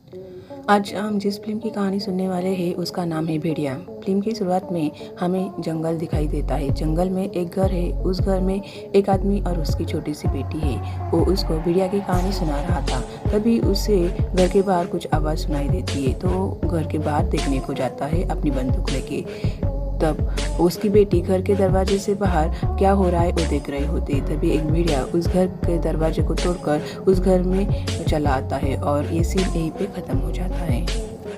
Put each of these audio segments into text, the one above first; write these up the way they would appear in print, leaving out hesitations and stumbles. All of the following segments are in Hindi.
आज हम जिस फ़िल्म की कहानी सुनने वाले हैं उसका नाम है भेड़िया। फ़िल्म की शुरुआत में हमें जंगल दिखाई देता है। जंगल में एक घर है। उस घर में एक आदमी और उसकी छोटी सी बेटी है। वो उसको भेड़िया की कहानी सुना रहा था। तभी उसे घर के बाहर कुछ आवाज़ सुनाई देती है तो वो घर के बाहर देखने को जाता है अपनी बंदूक लेके। तब उसकी बेटी घर के दरवाजे से बाहर क्या हो रहा है वो देख रहे होते। तभी एक भेड़िया उस घर के दरवाजे को तोड़कर उस घर में चला आता है और ये सीन यहीं पे ख़त्म हो जाता है।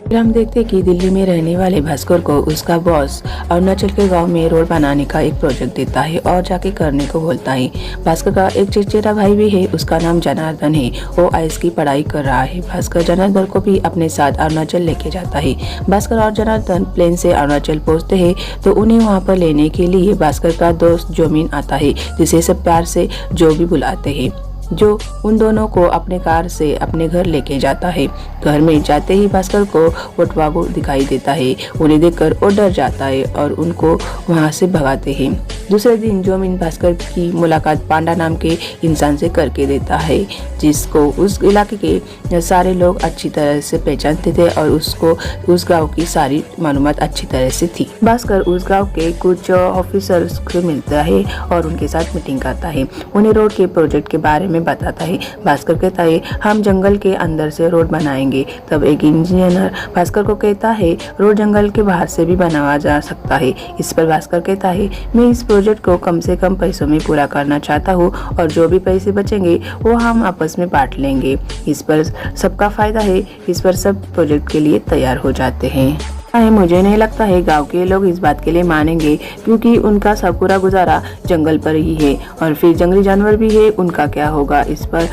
फिर हम देखते कि दिल्ली में रहने वाले भास्कर को उसका बॉस अरुणाचल के गांव में रोड बनाने का एक प्रोजेक्ट देता है और जाके करने को बोलता है। भास्कर का एक चचेरा भाई भी है, उसका नाम जनार्दन है। वो आईएएस की पढ़ाई कर रहा है। भास्कर जनार्दन को भी अपने साथ अरुणाचल लेके जाता है। भास्कर और जनार्दन प्लेन से अरुणाचल पहुँचते हैं तो उन्हें वहाँ पर लेने के लिए भास्कर का दोस्त जोमिन आता है, जिसे सब प्यार से जो भी बुलाते हैं, जो उन दोनों को अपने कार से अपने घर लेके जाता है। घर में जाते ही भास्कर को वटवागु दिखाई देता है। उन्हें देखकर वो डर जाता है और उनको वहां से भगाते हैं। दूसरे दिन जोमिन भास्कर की मुलाकात पांडा नाम के इंसान से करके देता है, जिसको उस इलाके के सारे लोग अच्छी तरह से पहचानते थे और उसको उस गांव की सारी मालूमात अच्छी तरह से थी। भास्कर उस गांव के कुछ ऑफिसर्स से मिलता है और उनके साथ मीटिंग करता है। उन्हें रोड के प्रोजेक्ट के बारे में बताता है। भास्कर कहता है हम जंगल के अंदर से रोड बनाएंगे। तब एक इंजीनियर भास्कर को कहता है रोड जंगल के बाहर से भी बनाया जा सकता है। इस पर भास्कर कहता है मैं इस प्रोजेक्ट को कम से कम पैसों में पूरा करना चाहता हूँ और जो भी पैसे बचेंगे वो हम आपस में बांट लेंगे। इस पर सबका फायदा है। इस पर सब प्रोजेक्ट के लिए तैयार हो जाते हैं। मुझे नहीं लगता है गांव के लोग इस बात के लिए मानेंगे, क्योंकि उनका सब पूरा गुजारा जंगल पर ही है और फिर जंगली जानवर भी है, उनका क्या होगा। इस पर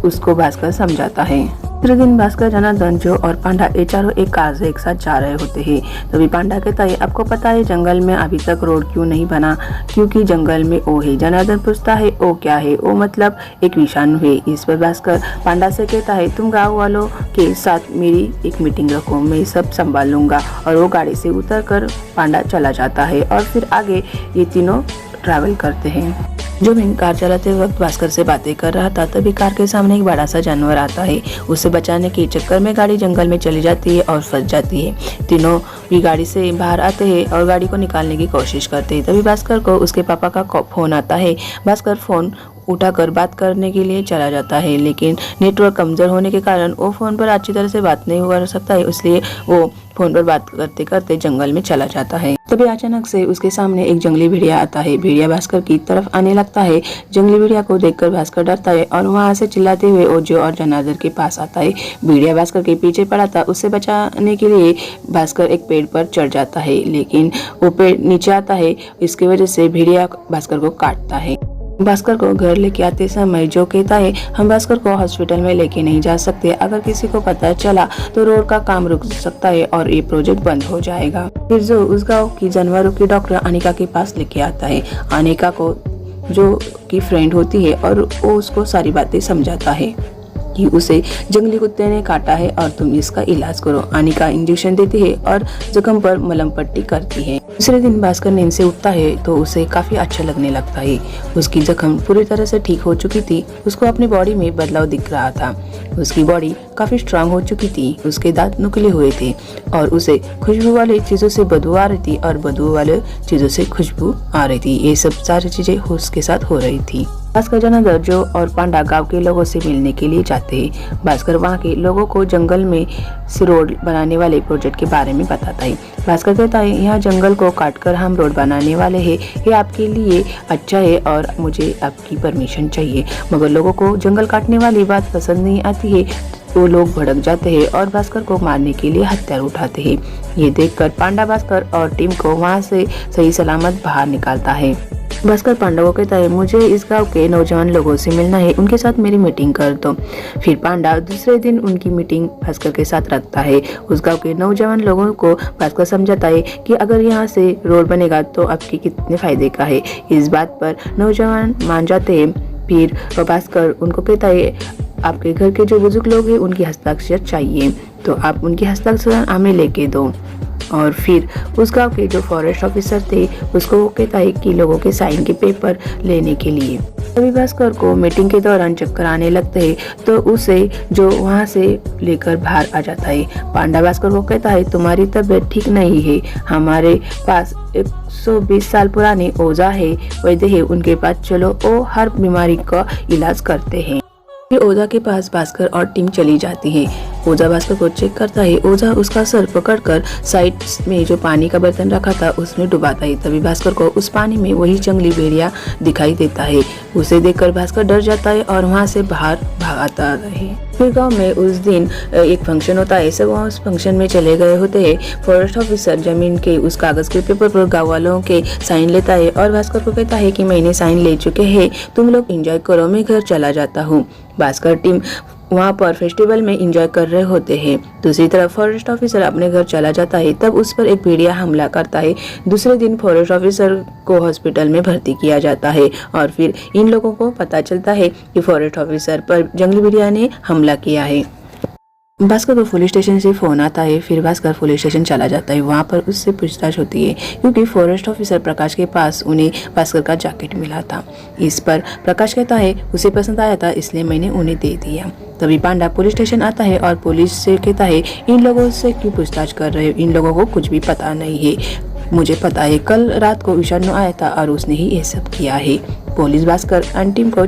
उसको भास्कर समझाता है। दूसरे दिन भास्कर, जनार्दन, जो और पांडा ये चारों एक कार से एक साथ जा रहे होते हैं। तभी पांडा कहता है आपको पता है जंगल में अभी तक रोड क्यों नहीं बना? क्योंकि जंगल में वो है। जनार्दन पूछता है वो क्या है? वो मतलब एक विषाणु है। इस पर भास्कर पांडा से कहता है तुम गाँव वालों के साथ मेरी एक मीटिंग रखो, मैं सब संभाल लूंगा। और वो गाड़ी से उतर कर पांडा चला जाता है और फिर आगे ये तीनों ट्रैवल करते हैं। जोमिन कार चलाते वक्त भास्कर से बातें कर रहा था। तभी कार के सामने एक बड़ा सा जानवर आता है। उसे बचाने के चक्कर में गाड़ी जंगल में चली जाती है और फंस जाती है। तीनों भी गाड़ी से बाहर आते हैं और गाड़ी को निकालने की कोशिश करते हैं। तभी भास्कर को उसके पापा का फोन आता है। भास्कर फोन उठाकर बात करने के लिए चला जाता है, लेकिन नेटवर्क कमजोर होने के कारण वो फोन पर अच्छी तरह से बात नहीं कर सकता है, इसलिए वो फोन पर बात करते करते जंगल में चला जाता है। तभी अचानक से उसके सामने एक जंगली भेड़िया आता है। भेड़िया भास्कर की तरफ आने लगता है। जंगली भेड़िया को देखकर भास्कर डरता है और वहां से चिल्लाते हुए ओजो और जनार्दन के पास आता है। भेड़िया भास्कर के पीछे पड़ा था। उससे बचाने के लिए भास्कर एक पेड़ पर चढ़ जाता है, लेकिन वो पेड़ नीचे आता है। इसकी वजह से भेड़िया भास्कर को काटता है। भास्कर को घर लेके आते समय जो कहता है हम भास्कर को हॉस्पिटल में लेके नहीं जा सकते, अगर किसी को पता चला तो रोड का काम रुक सकता है और ये प्रोजेक्ट बंद हो जाएगा। फिर जो उस गांव की जानवरों की डॉक्टर अनिका के पास लेके आता है। अनिका को जो की फ्रेंड होती है और वो उसको सारी बातें समझाता है कि उसे जंगली कुत्ते ने काटा है और तुम इसका इलाज करो। अनिका इंजेक्शन देती है और जख्म पर मलहम पट्टी करती है। दूसरे दिन भास्कर नींद से उठता है तो उसे काफी अच्छा लगने लगता है। उसकी जख्म पूरी तरह से ठीक हो चुकी थी। उसको अपनी बॉडी में बदलाव दिख रहा था। उसकी बॉडी काफी स्ट्रांग हो चुकी थी। उसके दांत नुकीले हुए थे और उसे खुशबू वाली चीजों से बदबू आ रही थी और बदबू वाले चीजों से खुशबू आ रही थी। ये सब सारी चीजें उसके साथ हो रही थी। भास्कर, जनार्दन, जो और पांडा गांव के लोगों से मिलने के लिए जाते हैं। भास्कर वहां के लोगों को जंगल में से रोड बनाने वाले प्रोजेक्ट के बारे में बताता है। भास्कर कहता है यहाँ जंगल को काटकर हम रोड बनाने वाले हैं, ये आपके लिए अच्छा है और मुझे आपकी परमिशन चाहिए। मगर लोगों को जंगल काटने वाली बात पसंद नहीं आती है। वो लोग भड़क जाते हैं और भास्कर को मारने के लिए हथियार उठाते हैं। ये देखकर पांडा भास्कर और टीम को वहाँ से सही सलामत बाहर निकालता है। भास्कर पांडा को कहता है मुझे इस गांव के नौजवान लोगों से मिलना है, उनके साथ मेरी मीटिंग कर दो। फिर पांडा दूसरे दिन उनकी मीटिंग भास्कर के साथ रखता है। उस गांव के नौजवान लोगों को भास्कर समझाता है कि अगर यहाँ से रोड बनेगा तो आपके कितने फायदे का है। इस बात पर नौजवान मान जाते हैं। फिर भास्कर उनको कहता है आपके घर के जो बुजुर्ग लोग हैं उनकी हस्ताक्षर चाहिए, तो आप उनकी हस्ताक्षर हमें लेके दो। और फिर उस गांव के जो फॉरेस्ट ऑफिसर थे उसको वो कहता है कि लोगों के साइन के पेपर लेने के लिए। तभी भास्कर को मीटिंग के दौरान चक्कर आने लगते हैं तो उसे जो वहाँ से लेकर बाहर आ जाता है। पांडा भास्कर को कहता है तुम्हारी तबीयत ठीक नहीं है, हमारे पास 120 साल पुराने ओझा है, वैद्य है, उनके पास चलो, वो हर बीमारी का इलाज करते हैं। फिर ओझा के पास भास्कर और टीम चली जाती है। ओझा भास्कर को चेक करता है। ओझा उसका सर पकड़कर साइड में जो पानी का बर्तन रखा था उसमें डुबाता है। तभी भास्कर को उस पानी में वही जंगली भेड़िया दिखाई देता है। उसे देखकर भास्कर डर जाता है और वहाँ से बाहर भागता है। फिर गांव में उस दिन एक फंक्शन होता है। सब वहाँ उस फंक्शन में चले गए होते हैं। फॉरेस्ट ऑफिसर जमीन के उस कागज के पेपर पर गाँव वालों के साइन लेता है और भास्कर को कहता है कि मैंने साइन ले चुके हैं, तुम लोग एंजॉय करो, मैं घर चला जाता हूँ। भास्कर टीम वहाँ पर फेस्टिवल में एंजॉय कर रहे होते हैं। दूसरी तरफ फॉरेस्ट ऑफिसर अपने घर चला जाता है। तब उस पर एक भेड़िया हमला करता है। दूसरे दिन फॉरेस्ट ऑफिसर को हॉस्पिटल में भर्ती किया जाता है और फिर इन लोगों को पता चलता है कि फॉरेस्ट ऑफिसर पर जंगली भेड़िया ने हमला किया है। भास्कर को पुलिस स्टेशन से फोन आता है। फिर भास्कर पुलिस स्टेशन चला जाता है। वहाँ पर उससे पूछताछ होती है क्योंकि फॉरेस्ट ऑफिसर प्रकाश के पास उन्हें भास्कर का जैकेट मिला था। इस पर प्रकाश कहता है उसे पसंद आया था इसलिए मैंने उन्हें दे दिया। तभी पांडा पुलिस स्टेशन आता है और पुलिस से कहता है इन लोगों से क्यों पूछताछ कर रहे हो, इन लोगों को कुछ भी पता नहीं है, मुझे पता है कल रात को विषाणु आया था और उसने ही ये सब किया है। पुलिस भास्कर अंतिम को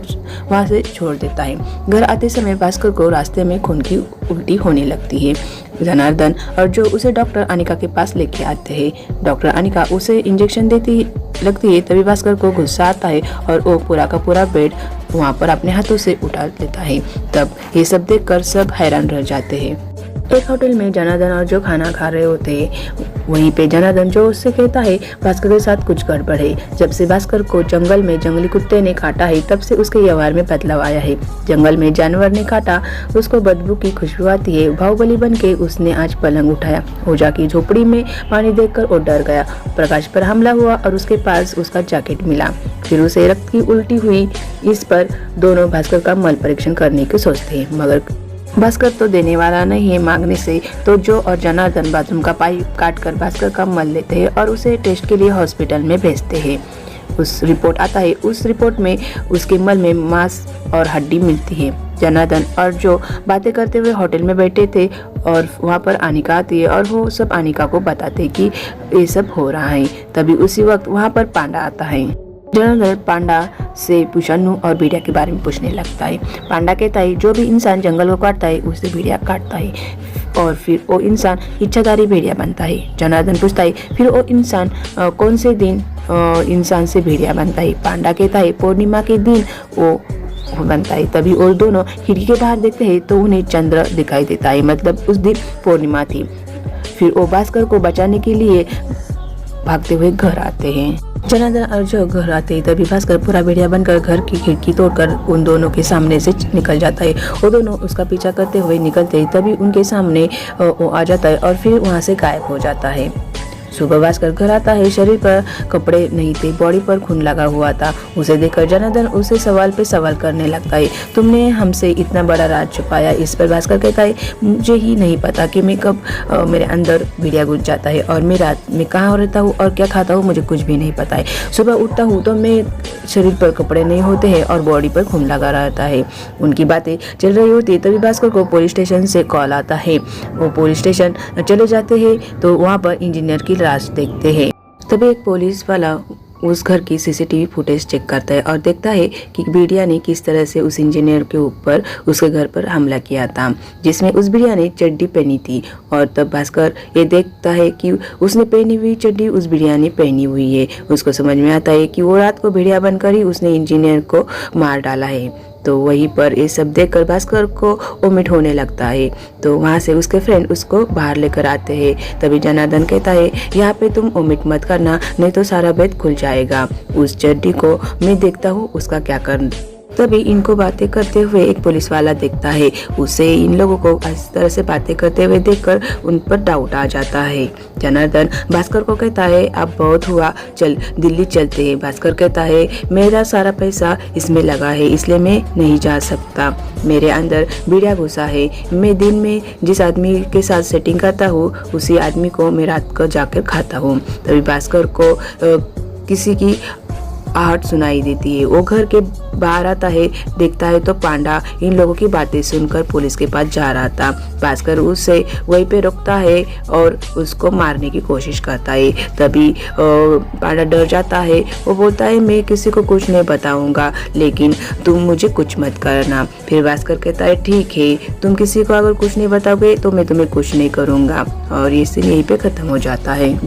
वहाँ से छोड़ देता है। घर आते समय भास्कर को रास्ते में खून की उल्टी होने लगती है। जनार्दन और जो उसे डॉक्टर अनिका के पास लेके आते हैं। डॉक्टर अनिका उसे इंजेक्शन देती लगती है। तभी भास्कर को गुस्सा आता है और वो पूरा का पूरा बेड वहाँ पर अपने हाथों से उठा लेता है। तब ये सब देखकर सब हैरान रह जाते हैं। एक होटल में जनार्दन और जो खाना खा रहे होते हैं वहीं पे जनार्दन जो उससे कहता है भास्कर के साथ कुछ गड़बड़ है। जब से भास्कर को जंगल में जंगली कुत्ते ने काटा है तब से उसके व्यवहार में बदलाव आया है। जंगल में जानवर ने काटा, उसको बदबू की खुशबू आती है। बाहुबली बन के उसने आज पलंग उठाया। ओझा की झोपड़ी में पानी देखकर वो डर गया। प्रकाश पर हमला हुआ और उसके पास उसका जैकेट मिला। फिर उसे रक्त की उल्टी हुई। इस पर दोनों भास्कर का मल परीक्षण करने की सोचते हैं मगर भास्कर तो देने वाला नहीं है मांगने से। तो जो और जनार्दन बाथरूम का पाइप काटकर भास्कर का मल लेते हैं और उसे टेस्ट के लिए हॉस्पिटल में भेजते हैं। उस रिपोर्ट आता है। उस रिपोर्ट में उसके मल में मांस और हड्डी मिलती है। जनार्दन और जो बातें करते हुए होटल में बैठे थे और वहाँ पर अनिका आती है और वो सब अनिका को बताते कि ये सब हो रहा है। तभी उसी वक्त वहाँ पर पांडा आता है। जनार्दन पांडा से विषाणु और भेड़िया के बारे में पूछने लगता है। पांडा कहता है जो भी इंसान जंगल को काटता है उसे भेड़िया काटता है और फिर वो इंसान इच्छाधारी भेड़िया बनता है। जनार्दन पूछता है फिर वो इंसान कौन से दिन इंसान से भेड़िया बनता है। पांडा कहता है पूर्णिमा के दिन वो बनता है। तभी और दोनों खिड़की के बाहर देखते हैं तो उन्हें चंद्र दिखाई देता है, मतलब उस दिन पूर्णिमा थी। फिर वो भास्कर को बचाने के लिए भागते हुए घर आते हैं। जनार्दन और जो घर आते हैं तभी भास्कर पूरा भेड़िया बनकर घर की खिड़की तोड़कर उन दोनों के सामने से निकल जाता है। वो दोनों उसका पीछा करते हुए निकलते हैं तभी उनके सामने वो आ जाता है और फिर वहाँ से गायब हो जाता है। सुबह भास्कर घर आता है। शरीर पर कपड़े नहीं थे, बॉडी पर खून लगा हुआ था। उसे देखकर जनार्दन उसे सवाल पे सवाल करने लगता है। तुमने हमसे इतना बड़ा राज छुपाया। इस पर भास्कर कहता है मुझे ही नहीं पता कि मैं कब मेरे अंदर भेड़िया घुस जाता है और मैं रात में कहाँ रहता हूँ और क्या खाता हूँ मुझे कुछ भी नहीं पता है। सुबह उठता हूँ तो मैं शरीर पर कपड़े नहीं होते हैं और बॉडी पर खून लगा रहता है। उनकी बातें चल रही होती है तभी भास्कर को पुलिस स्टेशन से कॉल आता है। वो पुलिस स्टेशन चले जाते हैं तो वहाँ पर इंजीनियर की लाश देखते हैं। तभी एक पुलिस वाला उस घर की सीसीटीवी फुटेज चेक करता है और देखता है कि भेड़िया ने किस तरह से उस इंजीनियर के ऊपर उसके घर पर हमला किया था, जिसमें उस भेड़िया ने चड्डी पहनी थी। और तब भास्कर ये देखता है कि उसने पहनी हुई चड्डी उस भेड़िया ने पहनी हुई है। उसको समझ में आता है कि वो रात को भेड़िया बनकर ही उसने इंजीनियर को मार डाला है। तो वहीं पर ये सब देखकर भास्कर को वोमिट होने लगता है। तो वहाँ से उसके फ्रेंड उसको बाहर लेकर आते हैं। तभी जनार्दन कहता है यहाँ पे तुम वोमिट मत करना नहीं तो सारा भेद खुल जाएगा। उस चड्डी को मैं देखता हूँ उसका क्या करना। तभी इनको बातें करते हुए एक पुलिस वाला देखता है। उसे इन लोगों को इस तरह से बातें करते हुए देखकर उन पर डाउट आ जाता है। जनार्दन भास्कर को कहता है अब बहुत हुआ, चल दिल्ली चलते हैं। भास्कर कहता है मेरा सारा पैसा इसमें लगा है इसलिए मैं नहीं जा सकता, मेरे अंदर भेड़िया घुसा है। मैं दिन में जिस आदमी के साथ सेटिंग करता हूँ उसी आदमी को मैं रात को जाकर खाता हूँ। तभी भास्कर को किसी की आहट सुनाई देती है। वो घर के बाहर आता है, देखता है तो पांडा इन लोगों की बातें सुनकर पुलिस के पास जा रहा था। भास्कर उसे वहीं पे रोकता है और उसको मारने की कोशिश करता है। तभी पांडा डर जाता है। वो बोलता है मैं किसी को कुछ नहीं बताऊंगा, लेकिन तुम मुझे कुछ मत करना। फिर भास्कर कहता है ठीक है, तुम किसी को अगर कुछ नहीं बताओगे तो मैं तुम्हें कुछ नहीं करूंगा। और ये सीन यहीं पे खत्म हो जाता है।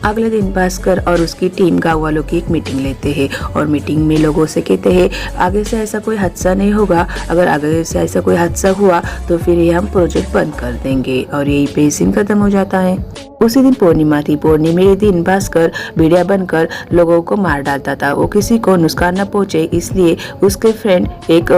अगले दिन भास्कर और उसकी टीम गांव वालों की एक मीटिंग लेते हैं और मीटिंग में लोगों से कहते हैं आगे से ऐसा कोई हादसा नहीं होगा। अगर आगे से ऐसा कोई हादसा हुआ तो फिर ये हम प्रोजेक्ट बंद कर देंगे। और यही पे सीन खत्म हो जाता है। उसी दिन पूर्णिमा थी। पूर्णिमा के दिन भास्कर भेड़िया बनकर लोगों को मार डालता था। वो किसी को नुकसान न पहुंचे इसलिए उसके फ्रेंड एक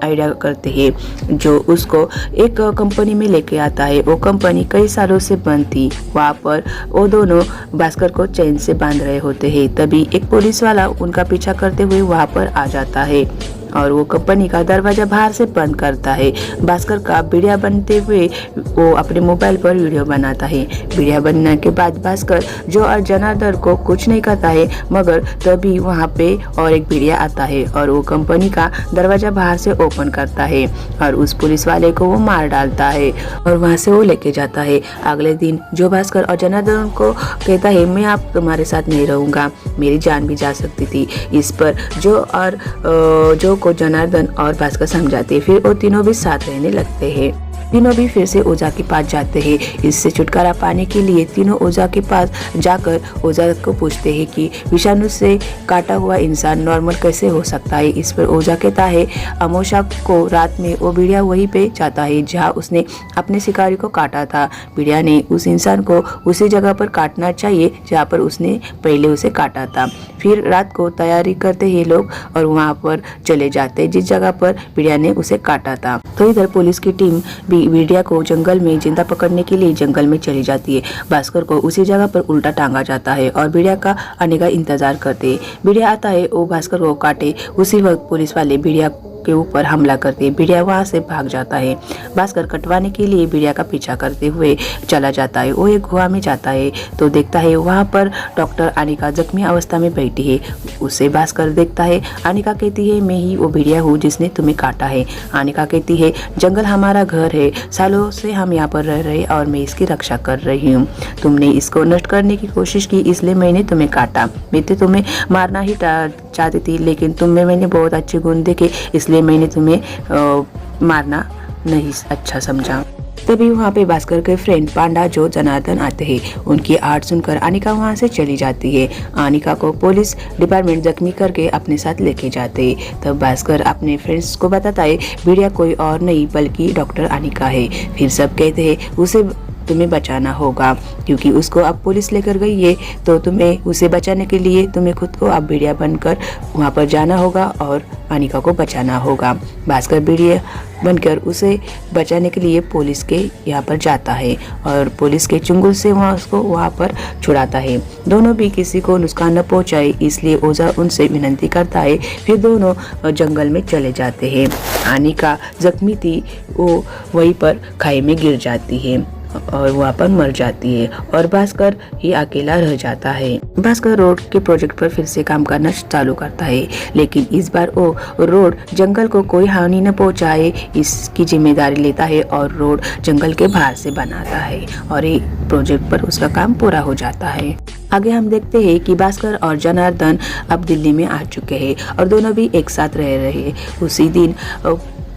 आइडिया करते हैं जो उसको एक कंपनी में लेके आता है। वो कंपनी कई सालों से बंद थी। वहाँ पर वो दोनों भास्कर को चैन से बांध रहे होते हैं। तभी एक पुलिस वाला उनका पीछा करते हुए वहाँ पर आ जाता है और वो कंपनी का दरवाजा बाहर से बंद करता है। भास्कर का वीडियो बनते हुए वो अपने मोबाइल पर वीडियो बनाता है। वीडियो बनने के बाद भास्कर जो और जनार्दन को कुछ नहीं करता है, मगर तभी वहाँ पे और एक वीडियो आता है और वो कंपनी का दरवाजा बाहर से ओपन करता है और उस पुलिस वाले को वो मार डालता है और वहाँ से वो लेके जाता है। अगले दिन जो भास्कर और जनार्दन को कहता है मैं आप तुम्हारे साथ नहीं रहूंगा, मेरी जान भी जा सकती थी। इस पर जो को जनार्दन और भास्कर समझाते, फिर वो तीनों भी साथ रहने लगते हैं। तीनों भी फिर से ओझा के पास जाते हैं। इससे छुटकारा पाने के लिए तीनों ओझा के पास जाकर ओझा को पूछते हैं कि विषाणु से काटा हुआ इंसान नॉर्मल कैसे हो सकता है। इस पर ओझा कहता है अमोशा को रात में वो भेड़िया वहीं पे जाता है जहाँ उसने अपने शिकारी को काटा था। भेड़िया ने उस इंसान को उसी जगह पर काटना चाहिए जहाँ पर उसने पहले उसे काटा था। फिर रात को तैयारी करते हैं लोग और वहाँ पर चले जाते हैं जिस जगह पर भेड़िया ने उसे काटा था। तो इधर पुलिस की टीम भी भेड़िया को जंगल में जिंदा पकड़ने के लिए जंगल में चली जाती है। भास्कर को उसी जगह पर उल्टा टांगा जाता है और भेड़िया का आने का इंतजार करते हैं। भेड़िया आता है, वो भास्कर को काटे। उसी वक्त पुलिस वाले भेड़िया के ऊपर हमला करते हैं। भेड़िया वहां से भाग जाता है। भास्कर कटवाने के लिए भेड़िया का पीछा करते हुए चला जाता है। वो एक गुहा में जाता है तो देखता है वहां पर डॉक्टर अनिका जख्मी अवस्था में बैठी है। उसे भास्कर देखता है। अनिका कहती है मैं ही वो भेड़िया हूँ जिसने तुम्हें काटा है। अनिका कहती है जंगल हमारा घर है, सालों से हम यहाँ पर रह रहे और मैं इसकी रक्षा कर रही हूँ। तुमने इसको नष्ट करने की कोशिश की इसलिए मैंने तुम्हें काटा। मैं तो तुम्हें मारना ही चाहती थी, लेकिन तुम में मैंने बहुत अच्छे गुण देखे इसलिए मैंने तुम्हें मारना नहीं अच्छा समझा। तभी वहाँ पे भास्कर के फ्रेंड पांडा जो जनार्दन आते हैं। उनकी आर्ट सुनकर अनिका वहाँ से चली जाती है। अनिका को पुलिस डिपार्टमेंट जख्मी करके अपने साथ लेके जाते हैं। तब भास्कर अपने फ्रेंड्स को बताता है भेड़िया कोई और नहीं बल्कि डॉक्टर अनिका है। फिर सब कहते हैं उसे तुम्हें बचाना होगा क्योंकि उसको अब पुलिस लेकर गई है, तो तुम्हें उसे बचाने के लिए तुम्हें खुद को अब भेड़िया बनकर वहाँ पर जाना होगा और अनिका को बचाना होगा। भास्कर भेड़िया बनकर उसे बचाने के लिए पुलिस के यहाँ पर जाता है और पुलिस के चुंगल से उसको वहाँ पर छुड़ाता है। दोनों भी किसी को नुकसान न पहुँचाए इसलिए ओझा उनसे विनती करता है। फिर दोनों जंगल में चले जाते हैं। अनिका जख्मी थी, वो वहीं पर खाई में गिर जाती है और वहाँ पर मर जाती है और भास्कर ही अकेला रह जाता है। भास्कर रोड के प्रोजेक्ट पर फिर से काम करना चालू करता है, लेकिन इस बार वो रोड जंगल को कोई हानि न पहुँचाए इसकी जिम्मेदारी लेता है और रोड जंगल के बाहर से बनाता है और ये प्रोजेक्ट पर उसका काम पूरा हो जाता है। आगे हम देखते हैं कि भास्कर और जनार्दन अब दिल्ली में आ चुके हैं और दोनों भी एक साथ रह रहे हैं। उसी दिन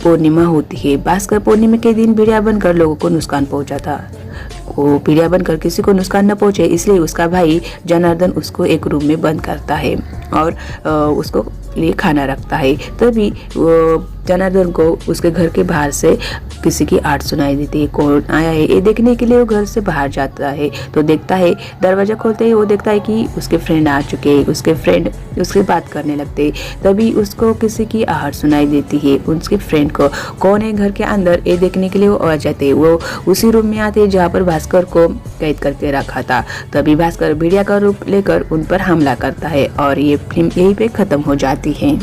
पूर्णिमा होती है। भास्कर पूर्णिमा के दिन भेड़िया बनकर लोगों को नुकसान पहुंचा था। वो भेड़िया बनकर किसी को नुकसान न पहुंचे इसलिए उसका भाई जनार्दन उसको एक रूम में बंद करता है और उसको लिए खाना रखता है। तभी जनार्दन को उसके घर के बाहर से किसी की आवाज़ सुनाई देती है। कौन आया है ये देखने के लिए वो घर से बाहर जाता है तो देखता है, दरवाजा खोलते ही वो देखता है कि उसके फ्रेंड आ चुके हैं। उसके फ्रेंड उसके बात करने लगते हैं। तभी उसको किसी की आवाज़ सुनाई देती है। उसके फ्रेंड को कौन है घर के अंदर ये देखने के लिए वो आ जाते हैं। वो उसी रूम में आते हैं जहाँ पर भास्कर को कैद करके रखा था। तभी भास्कर भेड़िया का रूप लेकर उन पर हमला करता है और ये फिल्म यहीं पे खत्म हो जाती है।